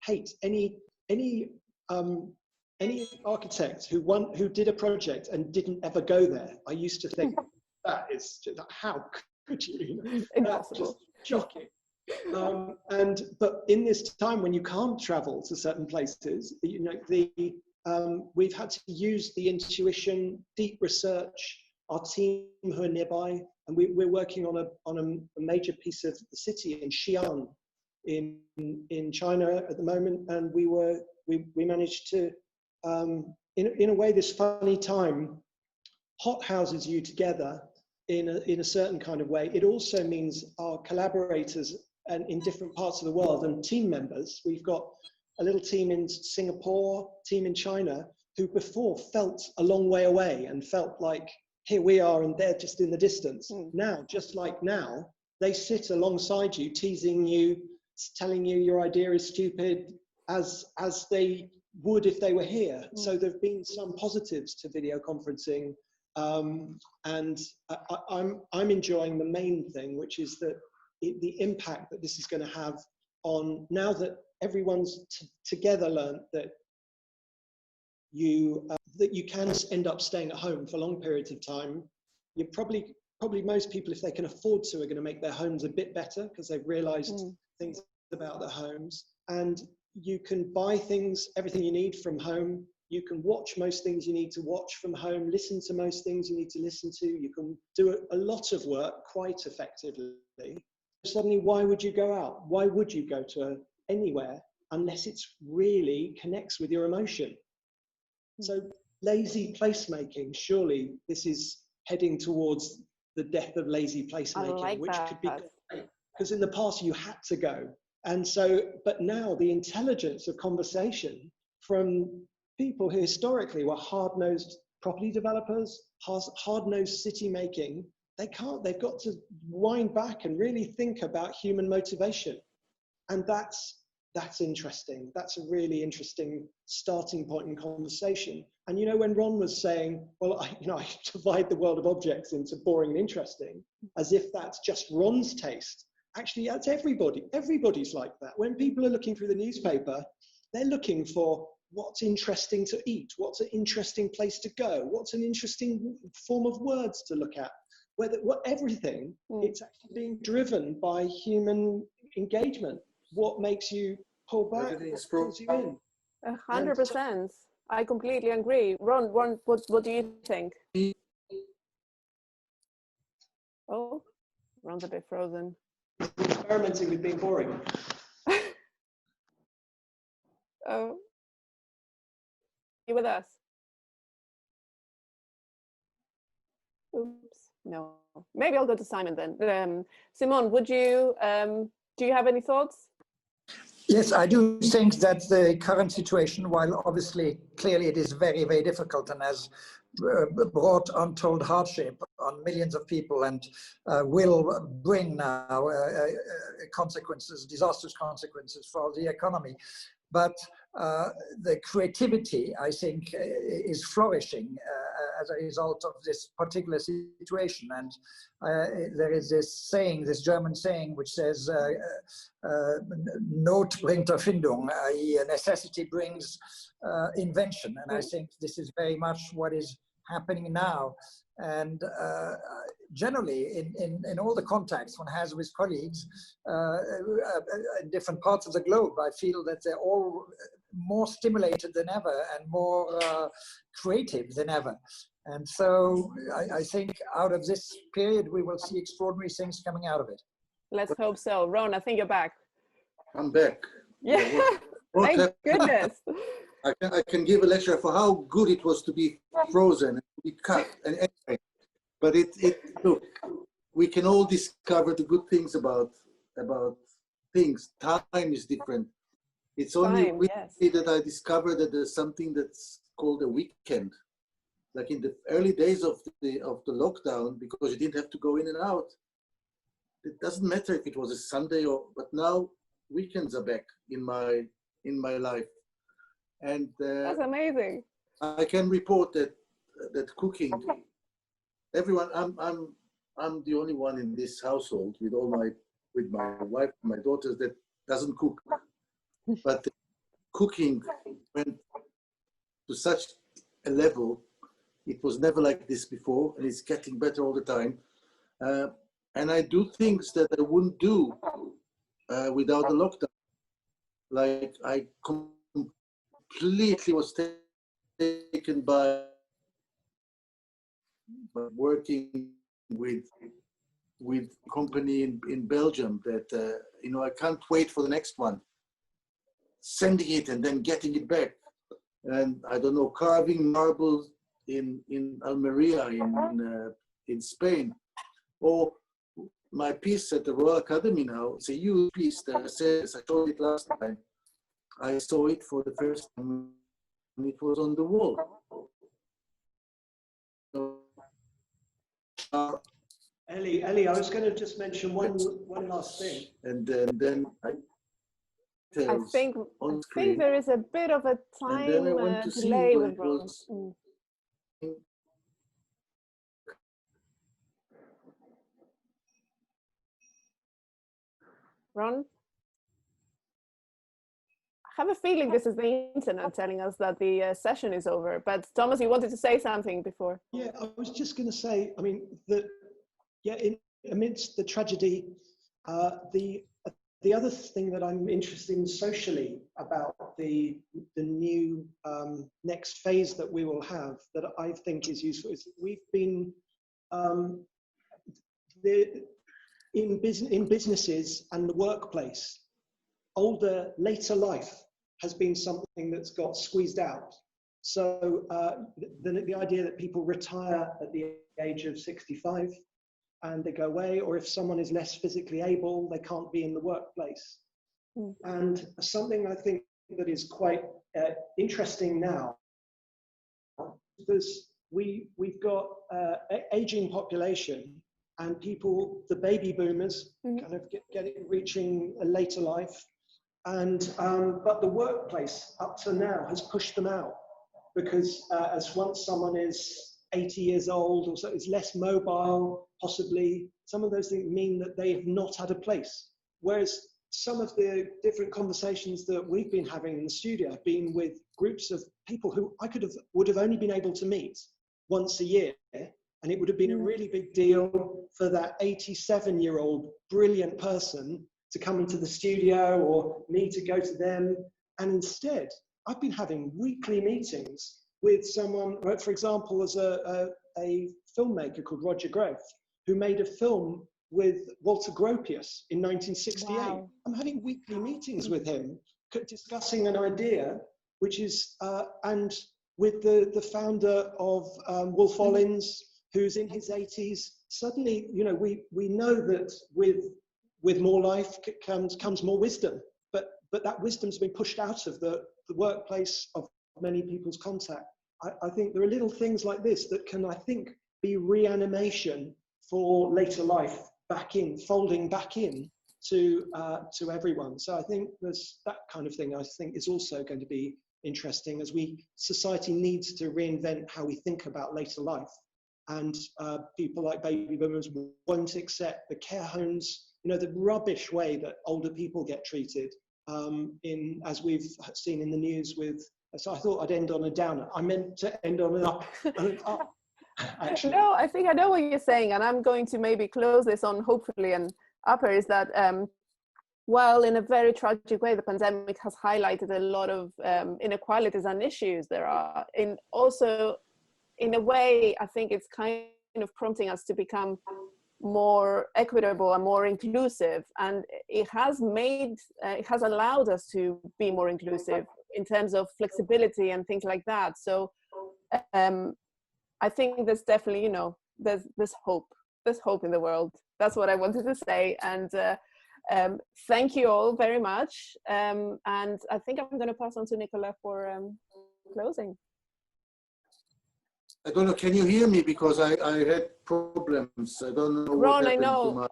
hate any architect who did a project and didn't ever go there. I used to think, that is just, how could you? That's just shocking. But in this time when you can't travel to certain places, you know, we've had to use the intuition, deep research, our team who are nearby, and we're working on a major piece of the city in Xi'an in China at the moment, and we managed to in a way, this funny time hot houses you together in a certain kind of way. It also means our collaborators and in different parts of the world and team members. We've got a little team in Singapore, team in China, who before felt a long way away and felt like here we are and they're just in the distance. Now, just like now, they sit alongside you, teasing you, telling you your idea is stupid, as they would if they were here. So there've been some positives to video conferencing, And I'm enjoying the main thing, which is that the impact that this is going to have on, now that everyone's together learned that you can end up staying at home for long periods of time. You probably most people, if they can afford to, are going to make their homes a bit better because they've realized things about their homes. And you can buy things, everything you need from home. You can watch most things you need to watch from home, listen to most things you need to listen to. You can do a lot of work quite effectively. Suddenly, why would you go out? Why would you go to anywhere unless it really connects with your emotion? So lazy placemaking, surely this is heading towards the death of lazy placemaking, which could be great, because in the past you had to go. And so, but now the intelligence of conversation from people who historically were hard-nosed property developers, hard-nosed city making, they've got to wind back and really think about human motivation. And that's interesting. That's a really interesting starting point in conversation. And you know, when Ron was saying, well, I divide the world of objects into boring and interesting, as if that's just Ron's taste. Actually, that's everybody. Everybody's like that. When people are looking through the newspaper, they're looking for what's interesting to eat, what's an interesting place to go, what's an interesting form of words to look at. Everything, it's actually being driven by human engagement. What makes you pull back? What pulls you in? 100%. I completely agree. Ron, what do you think? Oh, Ron's a bit frozen. Experimenting with being boring. Oh, you with us? Oops, no. Maybe I'll go to Simon then. Simon, would you? Do you have any thoughts? Yes, I do think that the current situation, while obviously clearly it is very, very difficult and has brought untold hardship on millions of people and will bring now consequences, disastrous consequences for the economy. But the creativity, I think, is flourishing as a result of this particular situation. And there is this saying, this German saying, which says, Not bringt Erfindung, i.e. necessity brings invention. And I think this is very much what is happening now. And generally, in all the contacts one has with colleagues in different parts of the globe, I feel that they're all more stimulated than ever and more creative than ever. And so I think out of this period, we will see extraordinary things coming out of it. Let's hope so. Ron, I think you're back. I'm back. Yeah, thank goodness. I can give a lecture for how good it was to be frozen and to be cut. And anyway, but look, we can all discover the good things about things. Time is different. It's only recently that I discovered that there's something that's called a weekend. Like in the early days of the lockdown, because you didn't have to go in and out. It doesn't matter if it was a Sunday but now weekends are back in my life. And that's amazing. I can report that cooking. Everyone, I'm the only one in this household with my wife, my daughters that doesn't cook. But cooking went to such a level. It was never like this before, and it's getting better all the time. And I do things that I wouldn't do without the lockdown. Like I completely was taken by working with company in Belgium that I can't wait for the next one. Sending it and then getting it back, and I don't know, carving marble in Almeria in Spain, or my piece at the Royal Academy now. It's a huge piece that says, I showed it last time. I saw it for the first time when it was on the wall. Ellie, I was going to just mention one last thing. And then I think there is a bit of a time delay with Ron. Ron? I have a feeling this is the internet telling us that the session is over, but Thomas, you wanted to say something before. Yeah, I was just going to say, I mean, that, yeah, amidst the tragedy, the other thing that I'm interested in socially about the new next phase that we will have that I think is useful is that we've been in businesses and the workplace, later life has been something that's got squeezed out. So the idea that people retire at the age of 65 and they go away, or if someone is less physically able, they can't be in the workplace. Mm. And something I think that is quite interesting now, because we've got aging population and people, the baby boomers, kind of reaching a later life, and but the workplace up to now has pushed them out, because as once someone is 80 years old or so, is less mobile, possibly, some of those things mean that they have not had a place. Whereas some of the different conversations that we've been having in the studio have been with groups of people who I would have only been able to meet once a year, and it would have been a really big deal for that 87-year-old brilliant person to come into the studio or me to go to them. And instead, I've been having weekly meetings with someone, for example, as a filmmaker called Roger Grove, who made a film with Walter Gropius in 1968. Wow. I'm having weekly meetings with him, discussing an idea, which is, and with the founder of Wolf Ollins, who's in his 80s. Suddenly, you know, we know that with more life comes more wisdom, but that wisdom's been pushed out of the workplace of many people's contact. I think there are little things like this that can, I think, be reanimation for later life, folding back in to everyone. So I think there's that kind of thing. I think is also going to be interesting as society needs to reinvent how we think about later life, and people like baby boomers won't accept the care homes, you know, the rubbish way that older people get treated. As we've seen in the news with, so I thought I'd end on a downer. I meant to end on an up. Actually. No, I think I know what you're saying, and I'm going to maybe close this on hopefully an upper, is that while in a very tragic way, the pandemic has highlighted a lot of inequalities and issues there are, also in a way, I think it's kind of prompting us to become more equitable and more inclusive, and it has allowed us to be more inclusive in terms of flexibility and things like that. So I think there's definitely, you know, there's hope in the world. That's what I wanted to say. And thank you all very much. And I think I'm going to pass on to Nicola for closing. I don't know, can you hear me? Because I had problems. I don't know. Ron, I know.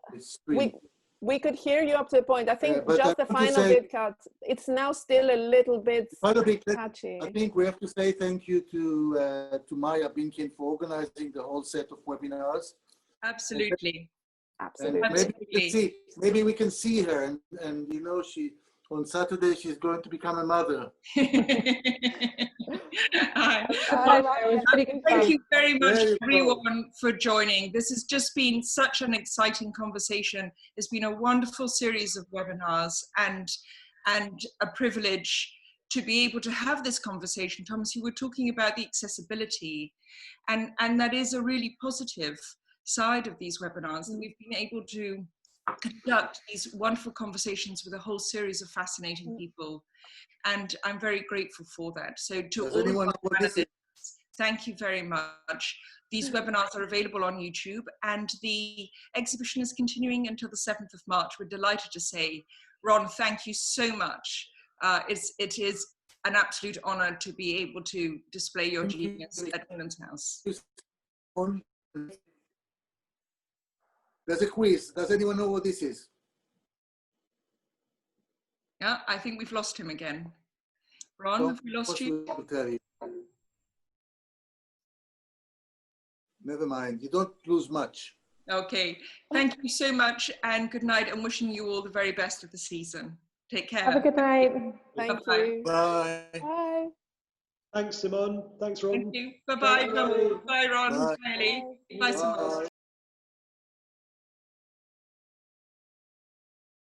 We could hear you up to a point. I think just the final bit cut. It's now still a little bit patchy. I think we have to say thank you to Maya Binkin for organizing the whole set of webinars. Absolutely. Absolutely. Maybe we can see her, and you know, on Saturday she's going to become a mother. Thank you very much, everyone, for joining. This has just been such an exciting conversation. It's been a wonderful series of webinars, and a privilege to be able to have this conversation. Thomas, you were talking about the accessibility, and that is a really positive side of these webinars, that we've been able to conduct these wonderful conversations with a whole series of fascinating people, and I'm very grateful for that. So to all of our panelists, thank you very much. These webinars are available on YouTube, and the exhibition is continuing until the 7th of March. We're delighted to say, Ron, thank you so much. It is an absolute honor to be able to display your genius at Women's House. There's a quiz. Does anyone know what this is? Yeah, I think we've lost him again. Ron, have we lost you? I'll tell you. Never mind. You don't lose much. Okay. Thank you so much, and good night, and wishing you all the very best of the season. Take care. Have a good night. Thank Bye-bye. you. Bye. Bye. Thanks, Simon. Thanks, Ron. Thank you. Bye-bye. Bye. Bye, Ron. Bye. Bye, Ellie. Bye. Bye, Simon. Bye.